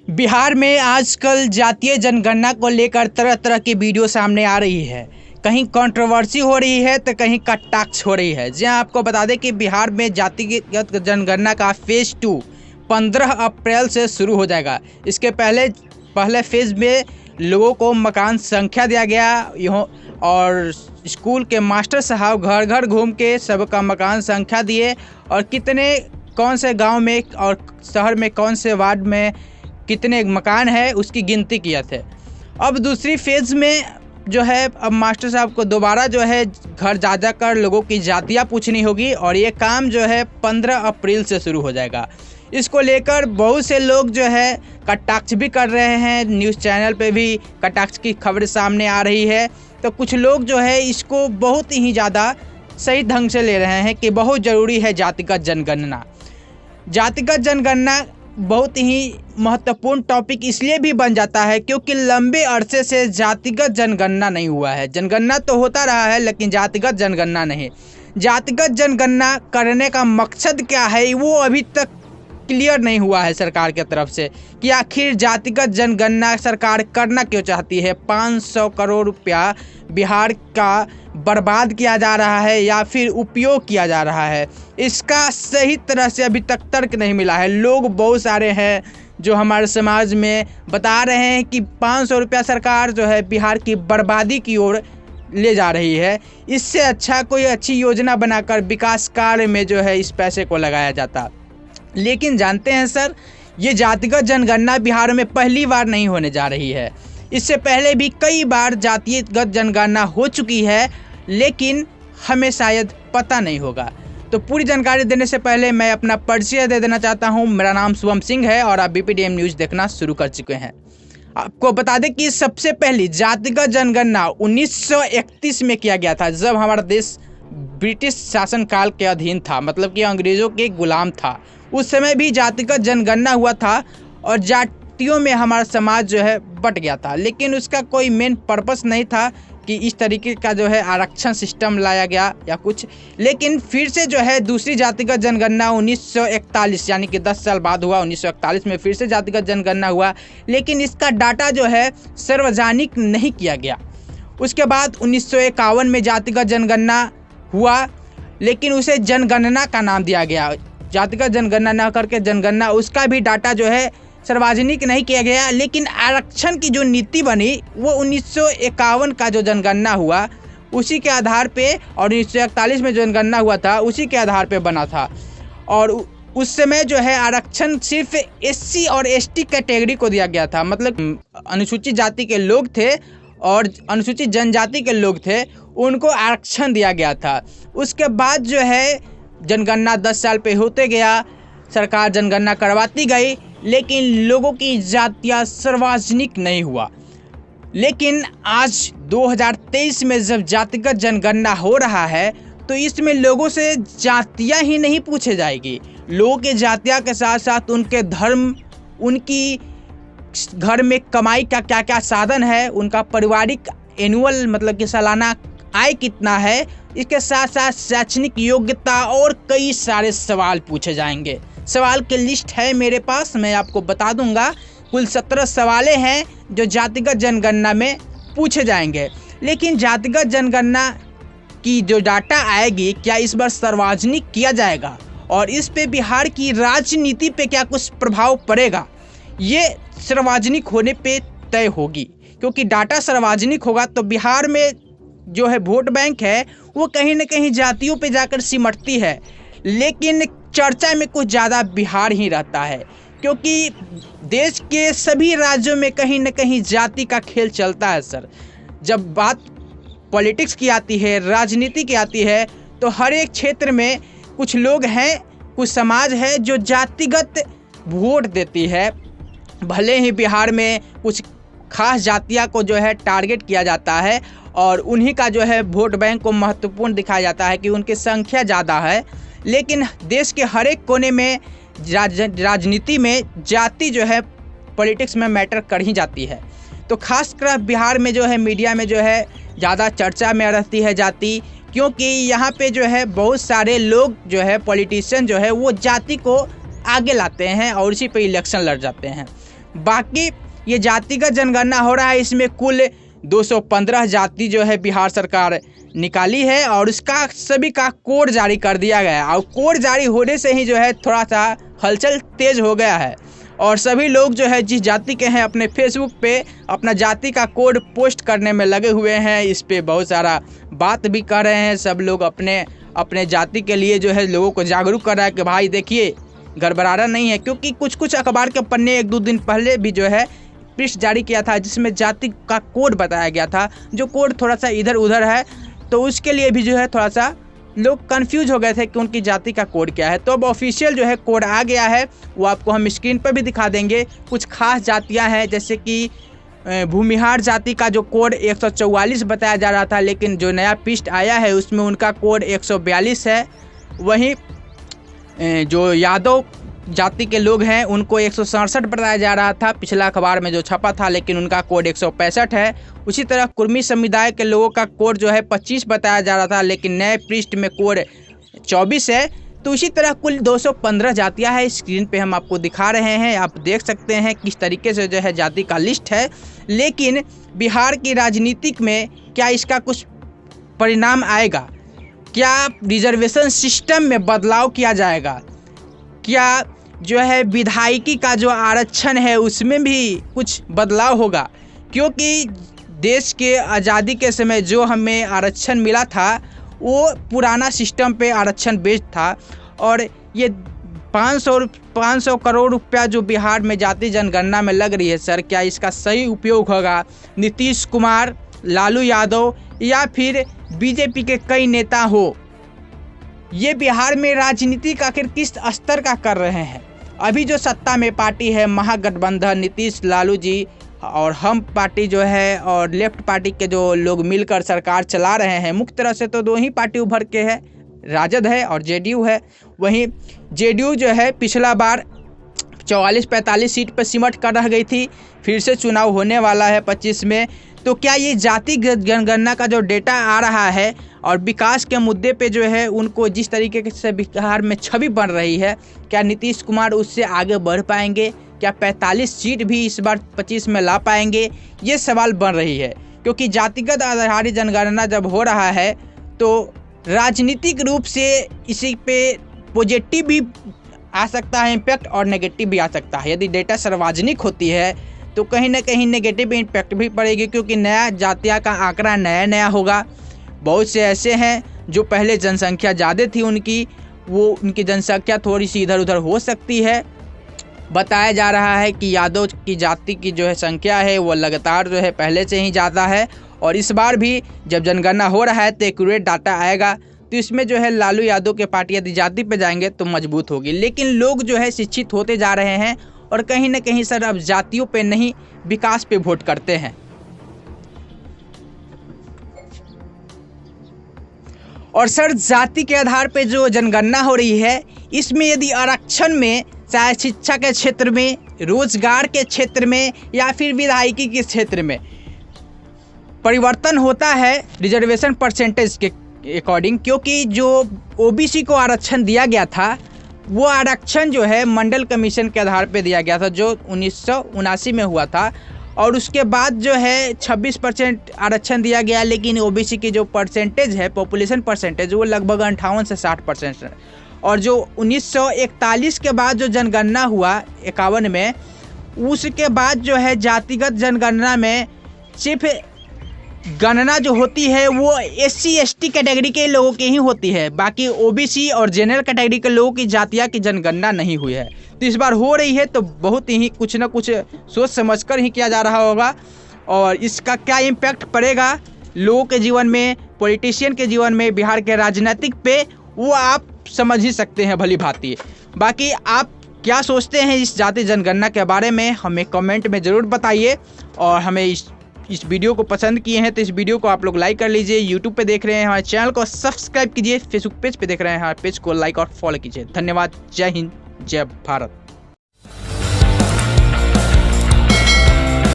बिहार में आजकल जातीय जनगणना को लेकर तरह तरह की वीडियो सामने आ रही है। कहीं कंट्रोवर्सी हो रही है तो कहीं कटाक्ष हो रही है। जी हाँ, आपको बता दें कि बिहार में जातिगत जनगणना का फेज़ 2 15 अप्रैल से शुरू हो जाएगा। इसके पहले फेज़ में लोगों को मकान संख्या दिया गया और स्कूल के मास्टर साहब घर घर घूम के सबका मकान संख्या दिए और कौन से गांव में और शहर में कौन से वार्ड में कितने मकान है उसकी गिनती किया थे। अब दूसरी फेज़ में जो है अब मास्टर साहब को दोबारा जो है घर जा कर लोगों की जातियाँ पूछनी होगी और ये काम जो है 15 अप्रैल से शुरू हो जाएगा। इसको लेकर बहुत से लोग जो है कटाक्ष भी कर रहे हैं। न्यूज़ चैनल पे भी कटाक्ष की खबरें सामने आ रही है। तो कुछ लोग जो है इसको बहुत ही ज़्यादा सही ढंग से ले रहे हैं कि बहुत ज़रूरी है जातिगत जनगणना। जातिगत जनगणना बहुत ही महत्वपूर्ण टॉपिक इसलिए भी बन जाता है क्योंकि लंबे अरसे से जातिगत जनगणना नहीं हुआ है। जनगणना तो होता रहा है लेकिन जातिगत जनगणना नहीं। जातिगत जनगणना करने का मकसद क्या है वो अभी तक क्लियर नहीं हुआ है सरकार की तरफ से कि आखिर जातिगत जनगणना सरकार करना क्यों चाहती है। 500 करोड़ रुपया बिहार का बर्बाद किया जा रहा है या फिर उपयोग किया जा रहा है, इसका सही तरह से अभी तक तर्क नहीं मिला है। लोग बहुत सारे हैं जो हमारे समाज में बता रहे हैं कि 500 रुपया सरकार जो है बिहार की बर्बादी की ओर ले जा रही है। इससे अच्छा कोई अच्छी योजना बनाकर विकास कार्य में जो है इस पैसे को लगाया जाता। लेकिन जानते हैं सर, ये जातिगत जनगणना बिहार में पहली बार नहीं होने जा रही है। इससे पहले भी कई बार जातिगत जनगणना हो चुकी है लेकिन हमें शायद पता नहीं होगा। तो पूरी जानकारी देने से पहले मैं अपना परिचय दे देना चाहता हूं। मेरा नाम शुभम सिंह है और आप BPDM न्यूज़ देखना शुरू कर चुके हैं। आपको बता दें कि सबसे पहली जातिगत जनगणना 1931 में किया गया था, जब हमारा देश ब्रिटिश शासनकाल के अधीन था, मतलब कि अंग्रेज़ों के गुलाम था। उस समय भी जातिगत जनगणना हुआ था और जातियों में हमारा समाज जो है बट गया था, लेकिन उसका कोई मेन पर्पस नहीं था कि इस तरीके का जो है आरक्षण सिस्टम लाया गया या कुछ। लेकिन फिर से जो है दूसरी जातिगत जनगणना 1941 यानी कि 10 साल बाद हुआ। 1941 में फिर से जातिगत जनगणना हुआ लेकिन इसका डाटा जो है सार्वजनिक नहीं किया गया। उसके बाद 1951 में जातिगत जनगणना हुआ लेकिन उसे जनगणना का नाम दिया गया। जातिगत जनगणना न करके जनगणना, उसका भी डाटा जो है सार्वजनिक नहीं किया गया। लेकिन आरक्षण की जो नीति बनी वो 1951 का जो जनगणना हुआ उसी के आधार पे और 1941 में जनगणना हुआ था उसी के आधार पे बना था। और उस समय जो है आरक्षण सिर्फ SC और ST कैटेगरी को दिया गया था, मतलब अनुसूचित जाति के लोग थे और अनुसूचित जनजाति के लोग थे, उनको आरक्षण दिया गया था। उसके बाद जो है जनगणना 10 साल पे होते गया, सरकार जनगणना करवाती गई लेकिन लोगों की जातियाँ सार्वजनिक नहीं हुआ। लेकिन आज 2023 में जब जातिगत जनगणना हो रहा है तो इसमें लोगों से जातियाँ ही नहीं पूछे जाएगी। लोगों के जातियाँ के साथ साथ उनके धर्म, उनकी घर में कमाई का क्या क्या साधन है, उनका पारिवारिक एनुअल मतलब कि सालाना आय कितना है, इसके साथ साथ शैक्षणिक योग्यता और कई सारे सवाल पूछे जाएंगे। सवाल की लिस्ट है मेरे पास, मैं आपको बता दूंगा। कुल 17 सवाल हैं जो जातिगत जनगणना में पूछे जाएंगे। लेकिन जातिगत जनगणना की जो डाटा आएगी क्या इस बार सार्वजनिक किया जाएगा और इस पे बिहार की राजनीति पे क्या कुछ प्रभाव पड़ेगा, ये सार्वजनिक होने पे तय होगी। क्योंकि डाटा सार्वजनिक होगा तो बिहार में जो है वोट बैंक है वो कहीं ना कहीं जातियों पे जाकर सिमटती है, लेकिन चर्चा में कुछ ज़्यादा बिहार ही रहता है क्योंकि देश के सभी राज्यों में कहीं ना कहीं जाति का खेल चलता है सर। जब बात पॉलिटिक्स की आती है, राजनीति की आती है, तो हर एक क्षेत्र में कुछ लोग हैं, कुछ समाज है जो जातिगत वोट देती है। भले ही बिहार में कुछ खास जातियाँ को जो है टारगेट किया जाता है और उन्हीं का जो है वोट बैंक को महत्वपूर्ण दिखाया जाता है कि उनकी संख्या ज़्यादा है, लेकिन देश के हर एक कोने में राजनीति में जाति जो है पॉलिटिक्स में मैटर कर ही जाती है। तो खासकर बिहार में जो है मीडिया में जो है ज़्यादा चर्चा में रहती है जाति, क्योंकि यहाँ पे जो है बहुत सारे लोग जो है पॉलिटिशियन जो है वो जाति को आगे लाते हैं और उसी पे इलेक्शन लड़ जाते हैं। बाकी ये जातिगत जनगणना हो रहा है, इसमें कुल 215 जाति जो है बिहार सरकार निकाली है और उसका सभी का कोड जारी कर दिया गया है। और कोड जारी होने से ही जो है थोड़ा सा हलचल तेज हो गया है और सभी लोग जो है जिस जाति के हैं अपने फेसबुक पे अपना जाति का कोड पोस्ट करने में लगे हुए हैं। इस पे बहुत सारा बात भी कर रहे हैं, सब लोग अपने अपने जाति के लिए जो है लोगों को जागरूक कर रहा है कि भाई देखिए गड़बड़ाना नहीं है। क्योंकि कुछ अखबार के पन्ने 1-2 दिन पहले भी जो है पृष्ठ जारी किया था जिसमें जाति का कोड बताया गया था, जो कोड थोड़ा सा इधर उधर है, तो उसके लिए भी जो है थोड़ा सा लोग कंफ्यूज हो गए थे कि उनकी जाति का कोड क्या है। तो अब ऑफिशियल जो है कोड आ गया है, वो आपको हम स्क्रीन पर भी दिखा देंगे। कुछ खास जातियां हैं जैसे कि भूमिहार जाति का जो कोड 144 बताया जा रहा था, लेकिन जो नया पृष्ठ आया है उसमें उनका कोड 142 है। वहीं जो यादव जाति के लोग हैं उनको 167 बताया जा रहा था पिछला अखबार में जो छपा था, लेकिन उनका कोड 165 है। उसी तरह कुर्मी समुदाय के लोगों का कोड जो है 25 बताया जा रहा था, लेकिन नए पृष्ठ में कोड 24 है। तो इसी तरह कुल 215 जातियां हैं। स्क्रीन पे हम आपको दिखा रहे हैं, आप देख सकते हैं किस तरीके से जो है जाति का लिस्ट है। लेकिन बिहार की राजनीतिक में क्या इसका कुछ परिणाम आएगा? क्या रिजर्वेशन सिस्टम में बदलाव किया जाएगा? क्या जो है विधायकी का जो आरक्षण है उसमें भी कुछ बदलाव होगा? क्योंकि देश के आज़ादी के समय जो हमें आरक्षण मिला था वो पुराना सिस्टम पे आरक्षण बेस्ड था और ये 500 करोड़ रुपया जो बिहार में जाति जनगणना में लग रही है सर, क्या इसका सही उपयोग होगा? नीतीश कुमार, लालू यादव या फिर बीजेपी के कई नेता हो, ये बिहार में राजनीति का आखिर किस स्तर का कर रहे हैं? अभी जो सत्ता में पार्टी है महागठबंधन, नीतीश, लालू जी और हम पार्टी जो है और लेफ्ट पार्टी के जो लोग मिलकर सरकार चला रहे हैं, मुख्य तरह से तो 2 ही पार्टी उभर के है, राजद है और जेडीयू है। वहीं जेडीयू जो है पिछला बार 44-45 सीट पर सिमट कर रह गई थी, फिर से चुनाव होने वाला है 25 में। तो क्या ये जाति जनगणना का जो डेटा आ रहा है और विकास के मुद्दे पे जो है उनको जिस तरीके से बिहार में छवि बन रही है, क्या नीतीश कुमार उससे आगे बढ़ पाएंगे? क्या 45 सीट भी इस बार 25 में ला पाएंगे? ये सवाल बन रही है। क्योंकि जातिगत आधारित जनगणना जब हो रहा है तो राजनीतिक रूप से इसी पे पॉजिटिव भी आ सकता है इम्पैक्ट और नेगेटिव भी आ सकता है। यदि डेटा सार्वजनिक होती है तो कहीं ना कहीं नेगेटिव इम्पैक्ट भी पड़ेगी, क्योंकि नया जातिया का आंकड़ा नया होगा। बहुत से ऐसे हैं जो पहले जनसंख्या ज़्यादा थी उनकी जनसंख्या थोड़ी सी इधर उधर हो सकती है। बताया जा रहा है कि यादव की जाति की जो है संख्या है वो लगातार जो है पहले से ही ज़्यादा है और इस बार भी जब जनगणना हो रहा है तो एक्यूरेट डाटा आएगा, तो इसमें जो है लालू यादव के पार्टी यदि जाति पे जाएंगे तो मजबूत होगी। लेकिन लोग जो है शिक्षित होते जा रहे हैं और कहीं ना कहीं सर अब जातियों पे नहीं विकास पे वोट करते हैं। और सर जाति के आधार पे जो जनगणना हो रही है इसमें यदि आरक्षण में चाहे शिक्षा के क्षेत्र में, रोजगार के क्षेत्र में या फिर विधायकी के क्षेत्र में परिवर्तन होता है रिजर्वेशन परसेंटेज के अकॉर्डिंग, क्योंकि जो ओबीसी को आरक्षण दिया गया था वो आरक्षण जो है मंडल कमीशन के आधार पे दिया गया था जो 1979 में हुआ था और उसके बाद जो है 26% आरक्षण दिया गया। लेकिन ओबीसी की जो परसेंटेज है पॉपुलेशन परसेंटेज वो लगभग 58 से 60% है। और जो 1941 के बाद जो जनगणना हुआ 51 में, उसके बाद जो है जातिगत जनगणना में सिर्फ गणना जो होती है वो SC ST कैटेगरी के लोगों की ही होती है, बाकी ओबीसी और जनरल कैटेगरी के लोगों की जातिया की जनगणना नहीं हुई है। तो इस बार हो रही है तो बहुत ही कुछ ना कुछ सोच समझकर ही किया जा रहा होगा और इसका क्या इम्पैक्ट पड़ेगा लोगों के जीवन में, पॉलिटिशियन के जीवन में, बिहार के राजनीतिक पे, वो आप समझ ही सकते हैं भली भांति। बाकी आप क्या सोचते हैं इस जाति जनगणना के बारे में हमें कमेंट में ज़रूर बताइए और हमें इस वीडियो को पसंद किए हैं तो इस वीडियो को आप लोग लाइक कर लीजिए। यूट्यूब पे देख रहे हैं हमारे चैनल को सब्सक्राइब कीजिए, फेसबुक पेज पे देख रहे हैं हमारे पेज को लाइक और फॉलो कीजिए। धन्यवाद। जय हिंद, जय भारत।